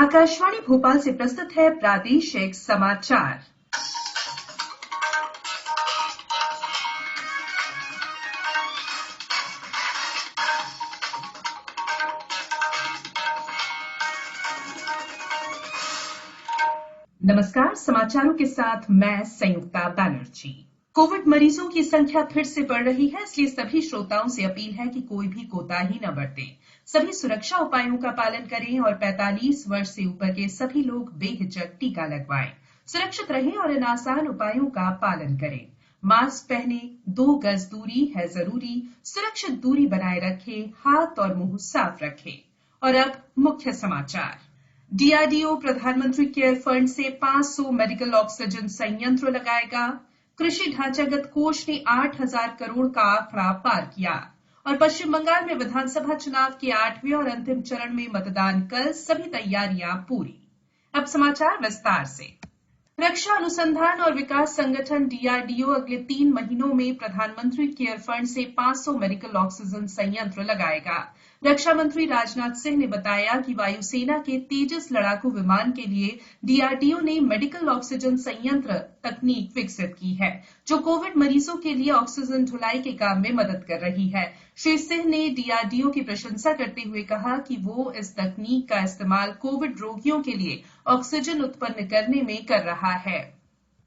आकाशवाणी भोपाल से प्रस्तुत है प्रादेशिक समाचार। नमस्कार, समाचारों के साथ मैं संयुक्ता बनर्जी। कोविड मरीजों की संख्या फिर से बढ़ रही है, इसलिए सभी श्रोताओं से अपील है कि कोई भी कोताही न बरतें। सभी सुरक्षा उपायों का पालन करें और 45 वर्ष से ऊपर के सभी लोग बेहिचक टीका लगवाएं। सुरक्षित रहें और इन आसान उपायों का पालन करें। मास्क पहने, 2 गज दूरी है जरूरी, सुरक्षित दूरी बनाए रखें, हाथ और मुंह साफ रखें। और अब मुख्य समाचार। डीआरडीओ प्रधानमंत्री केयर फंड से 500 मेडिकल ऑक्सीजन संयंत्र लगाएगा। कृषि ढांचागत कोष ने 8,000 करोड़ का आंकड़ा पार किया। और पश्चिम बंगाल में विधानसभा चुनाव के 8वें और अंतिम चरण में मतदान कल, सभी तैयारियां पूरी। अब समाचार विस्तार से। रक्षा अनुसंधान और विकास संगठन डीआरडीओ अगले 3 महीनों में प्रधानमंत्री केयर फंड से 500 मेडिकल ऑक्सीजन संयंत्र लगाएगा। रक्षा मंत्री राजनाथ सिंह ने बताया कि वायुसेना के तेजस लड़ाकू विमान के लिए डीआरडीओ ने मेडिकल ऑक्सीजन संयंत्र तकनीक विकसित की है, जो कोविड मरीजों के लिए ऑक्सीजन ढुलाई के काम में मदद कर रही है। श्री सिंह ने डीआरडीओ की प्रशंसा करते हुए कहा कि वो इस तकनीक का इस्तेमाल कोविड रोगियों के लिए ऑक्सीजन उत्पन्न करने में कर रहा है।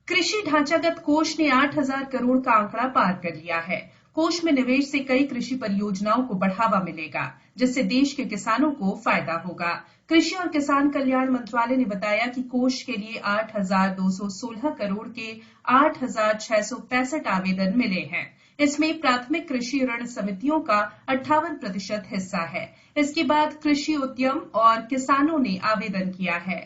कृषि ढांचागत कोष ने 8,000 करोड़ का आंकड़ा पार कर लिया है। कोष में निवेश से कई कृषि परियोजनाओं को बढ़ावा मिलेगा, जिससे देश के किसानों को फायदा होगा। कृषि और किसान कल्याण मंत्रालय ने बताया कि कोष के लिए 8,216 करोड़ के 8,665 आवेदन मिले हैं। इसमें प्राथमिक कृषि ऋण समितियों का 58% हिस्सा है। इसके बाद कृषि उद्यम और किसानों ने आवेदन किया है।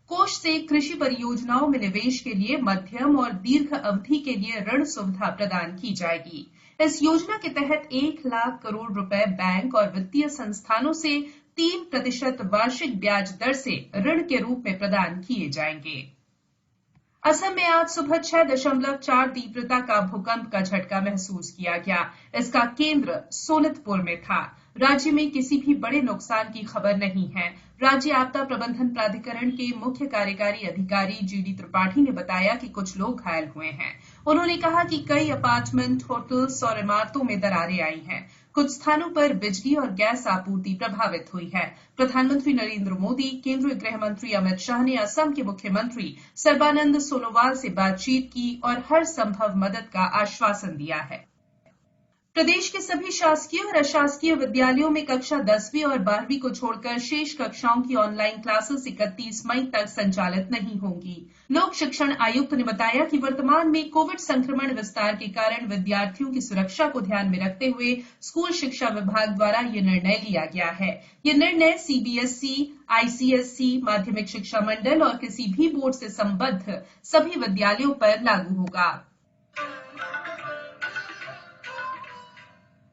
कोष से कृषि परियोजनाओं में निवेश के लिए मध्यम और दीर्घ अवधि के लिए ऋण सुविधा प्रदान की जाएगी। इस योजना के तहत 1 लाख करोड़ रुपए बैंक और वित्तीय संस्थानों से 3% वार्षिक ब्याज दर से ऋण के रूप में प्रदान किए जाएंगे। असम में आज सुबह 6.4 तीव्रता का भूकंप का झटका महसूस किया गया। इसका केंद्र सोनितपुर में था। राज्य में किसी भी बड़े नुकसान की खबर नहीं है। राज्य आपदा प्रबंधन प्राधिकरण के मुख्य कार्यकारी अधिकारी जीडी त्रिपाठी ने बताया कि कुछ लोग घायल हुए हैं। उन्होंने कहा कि कई अपार्टमेंट, होटल्स और इमारतों में दरारें आई हैं। कुछ स्थानों पर बिजली और गैस आपूर्ति प्रभावित हुई है। प्रधानमंत्री नरेंद्र मोदी, केंद्रीय गृह मंत्री अमित शाह ने असम के मुख्यमंत्री सर्बानंद सोनोवाल से बातचीत की और हर संभव मदद का आश्वासन दिया है। प्रदेश के सभी शासकीय और अशासकीय विद्यालयों में कक्षा 10वीं और 12वीं को छोड़कर शेष कक्षाओं की ऑनलाइन क्लासेस 31 मई तक संचालित नहीं होंगी। लोक शिक्षण आयुक्त ने बताया कि वर्तमान में कोविड संक्रमण विस्तार के कारण विद्यार्थियों की सुरक्षा को ध्यान में रखते हुए स्कूल शिक्षा विभाग द्वारा ये निर्णय लिया गया है। ये निर्णय सीबीएसई, आईसीएसई, माध्यमिक शिक्षा मंडल और किसी भी बोर्ड से संबद्ध सभी विद्यालयों पर लागू होगा।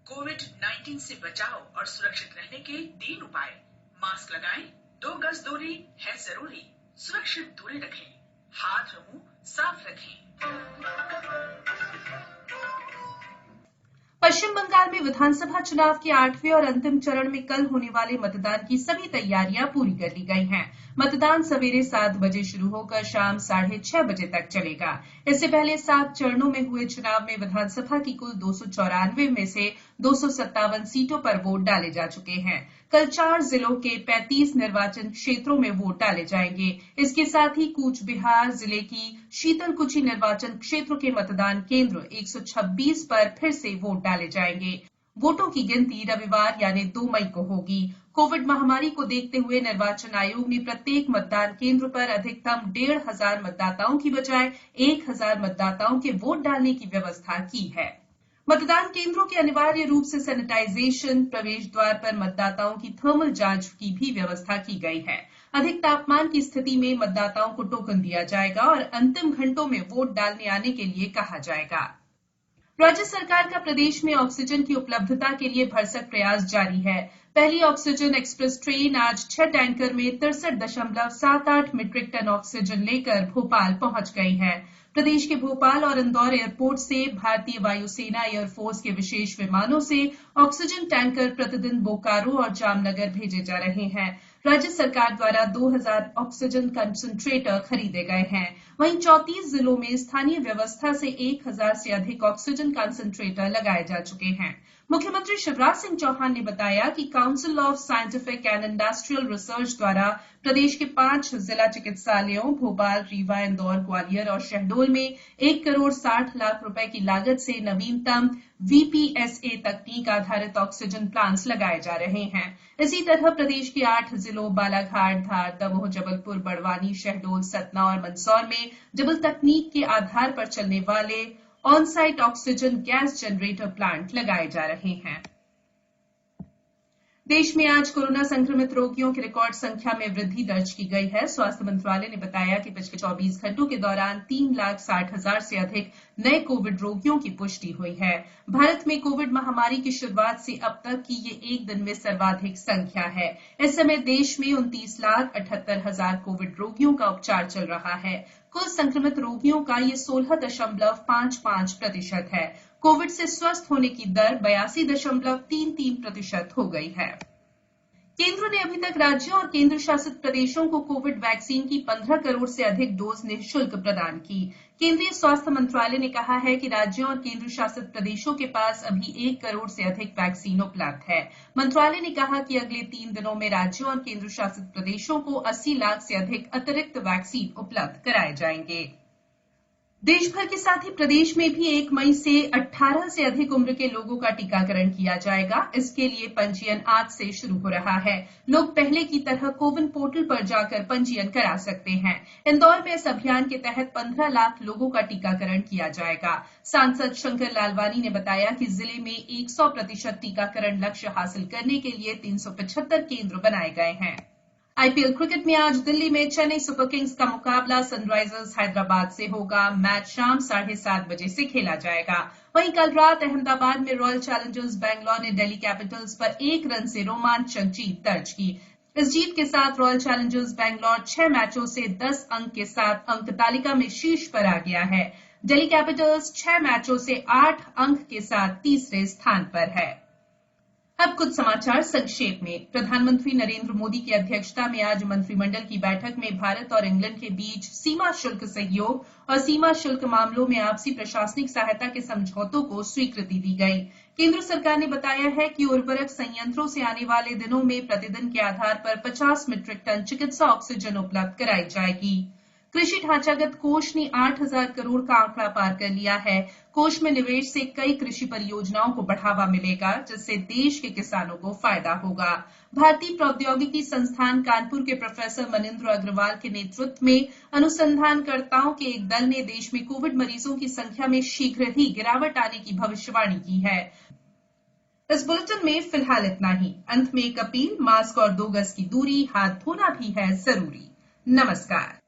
कोविड-19 से बचाव और सुरक्षित रहने के 3 उपाय। मास्क लगाएं, 2 गज दूरी है जरूरी, सुरक्षित दूरी रखें, हाथ और मुंह साफ रखें। पश्चिम बंगाल में विधानसभा चुनाव के 8वें और अंतिम चरण में कल होने वाले मतदान की सभी तैयारियां पूरी कर ली गई हैं। मतदान सवेरे 7 बजे शुरू होकर शाम 6:30 बजे तक चलेगा। इससे पहले 7 चरणों में हुए चुनाव में विधानसभा की कुल 294 में से 257 सीटों पर वोट डाले जा चुके हैं। कल 4 जिलों के 35 निर्वाचन क्षेत्रों में वोट डाले जाएंगे। इसके साथ ही कूच बिहार जिले की शीतलकुची निर्वाचन क्षेत्र के मतदान केंद्र 126 पर फिर से वोट डाले जाएंगे। वोटों की गिनती रविवार यानी 2 मई को होगी। कोविड महामारी को देखते हुए निर्वाचन आयोग ने प्रत्येक मतदान केंद्र पर अधिकतम 1,500 मतदाताओं की बजाय 1,000 मतदाताओं के वोट डालने की व्यवस्था की है। मतदान केंद्रों के अनिवार्य रूप से सैनिटाइजेशन, प्रवेश द्वार पर मतदाताओं की थर्मल जांच की भी व्यवस्था की गई है। अधिक तापमान की स्थिति में मतदाताओं को टोकन दिया जाएगा और अंतिम घंटों में वोट डालने आने के लिए कहा जाएगा। राज्य सरकार का प्रदेश में ऑक्सीजन की उपलब्धता के लिए भरसक प्रयास जारी है। पहली ऑक्सीजन एक्सप्रेस ट्रेन आज 6 टैंकर में 63.78 मीट्रिक टन ऑक्सीजन लेकर भोपाल पहुंच गई है। प्रदेश के भोपाल और इंदौर एयरपोर्ट से भारतीय वायुसेना एयरफोर्स के विशेष विमानों से ऑक्सीजन टैंकर प्रतिदिन बोकारो और जामनगर भेजे जा रहे हैं। राज्य सरकार द्वारा 2000 ऑक्सीजन कंसंट्रेटर खरीदे गए हैं। वहीं 34 जिलों में स्थानीय व्यवस्था से 1000 से अधिक ऑक्सीजन कंसंट्रेटर लगाए जा चुके हैं। मुख्यमंत्री शिवराज सिंह चौहान ने बताया कि council of scientific and industrial research द्वारा प्रदेश के 5 जिला चिकित्सालयों भोपाल, रीवा, इंदौर, ग्वालियर और शहडोल में 1 करोड़ 60 लाख रुपए की लागत से नवीनतम VPSA तकनीक आधारित ऑक्सीजन प्लांट्स लगाए जा रहे हैं। इसी तरह प्रदेश के 8 जिलों बालाघाट, धार, दमोह, जबलपुर, बड़वानी, शहडोल, सतना और मंदसौर में जबल तकनीक के आधार पर चलने वाले on site oxygen gas generator plant लगाए जा रहे हैं। देश में आज कोरोना संक्रमित रोगियों की रिकॉर्ड संख्या में वृद्धि दर्ज की गई है। स्वास्थ्य मंत्रालय ने बताया कि पिछले 24 घंटों के दौरान 3,60,000 से अधिक नए कोविड रोगियों की पुष्टि हुई है। भारत में कोविड महामारी की शुरुआत से अब तक की ये एक दिन में सर्वाधिक संख्या है। इस समय देश में 29,78,000 कोविड रोगियों का उपचार चल रहा है। कुल संक्रमित रोगियों का ये 16.55% है। कोविड से स्वस्थ होने की दर 82.33% हो गई है। केंद्र ने अभी तक राज्यों और केंद्र शासित प्रदेशों को कोविड वैक्सीन की 15 करोड़ से अधिक डोज निःशुल्क प्रदान की। केंद्रीय स्वास्थ्य मंत्रालय ने कहा है कि राज्यों और केंद्र शासित प्रदेशों के पास अभी 1 करोड़ से अधिक वैक्सीन उपलब्ध है। मंत्रालय ने कहा कि अगले 3 दिनों में राज्यों और केंद्र शासित प्रदेशों को 80 लाख से अधिक अतिरिक्त वैक्सीन उपलब्ध कराए जाएंगे। देश भर के साथ ही प्रदेश में भी 1 मई से 18 से अधिक उम्र के लोगों का टीकाकरण किया जाएगा। इसके लिए पंजीयन आज से शुरू हो रहा है। लोग पहले की तरह कोविन पोर्टल पर जाकर पंजीयन करा सकते हैं। इंदौर में इस अभियान के तहत 15 लाख लोगों का टीकाकरण किया जाएगा। सांसद शंकर लालवानी ने बताया कि जिले में 100% टीकाकरण लक्ष्य हासिल करने के लिए 375 केंद्र बनाए गए हैं। आईपीएल क्रिकेट में आज दिल्ली में चेन्नई सुपर किंग्स का मुकाबला सनराइजर्स हैदराबाद से होगा। मैच शाम 7:30 बजे से खेला जाएगा। वहीं कल रात अहमदाबाद में रॉयल चैलेंजर्स बैंगलोर ने दिल्ली कैपिटल्स पर 1 रन से रोमांचक जीत दर्ज की। इस जीत के साथ रॉयल चैलेंजर्स बैंगलोर 6 मैचों से 10 अंक के साथ अंक तालिका में शीर्ष पर आ गया है। दिल्ली कैपिटल्स 6 मैचों से 8 अंक के साथ तीसरे स्थान पर है। अब कुछ समाचार संक्षेप में। प्रधानमंत्री नरेंद्र मोदी की अध्यक्षता में आज मंत्रिमंडल की बैठक में भारत और इंग्लैंड के बीच सीमा शुल्क सहयोग और सीमा शुल्क मामलों में आपसी प्रशासनिक सहायता के समझौतों को स्वीकृति दी गई। केंद्र सरकार ने बताया है कि उर्वरक संयंत्रों से आने वाले दिनों में प्रतिदिन के आधार पर 50 मीट्रिक टन चिकित्सा ऑक्सीजन उपलब्ध कराई जाएगी। कृषि ढांचागत कोष ने 8,000 करोड़ का आंकड़ा पार कर लिया है। कोष में निवेश से कई कृषि परियोजनाओं को बढ़ावा मिलेगा, जिससे देश के किसानों को फायदा होगा। भारतीय प्रौद्योगिकी संस्थान कानपुर के प्रोफेसर मनिंद्र अग्रवाल के नेतृत्व में अनुसंधानकर्ताओं के एक दल ने देश में कोविड मरीजों की संख्या में शीघ्र ही गिरावट आने की भविष्यवाणी की है। इस बुलेटिन में फिलहाल इतना ही। अंत में एक अपील, मास्क और 2 गज की दूरी, हाथ धोना भी है जरूरी। नमस्कार।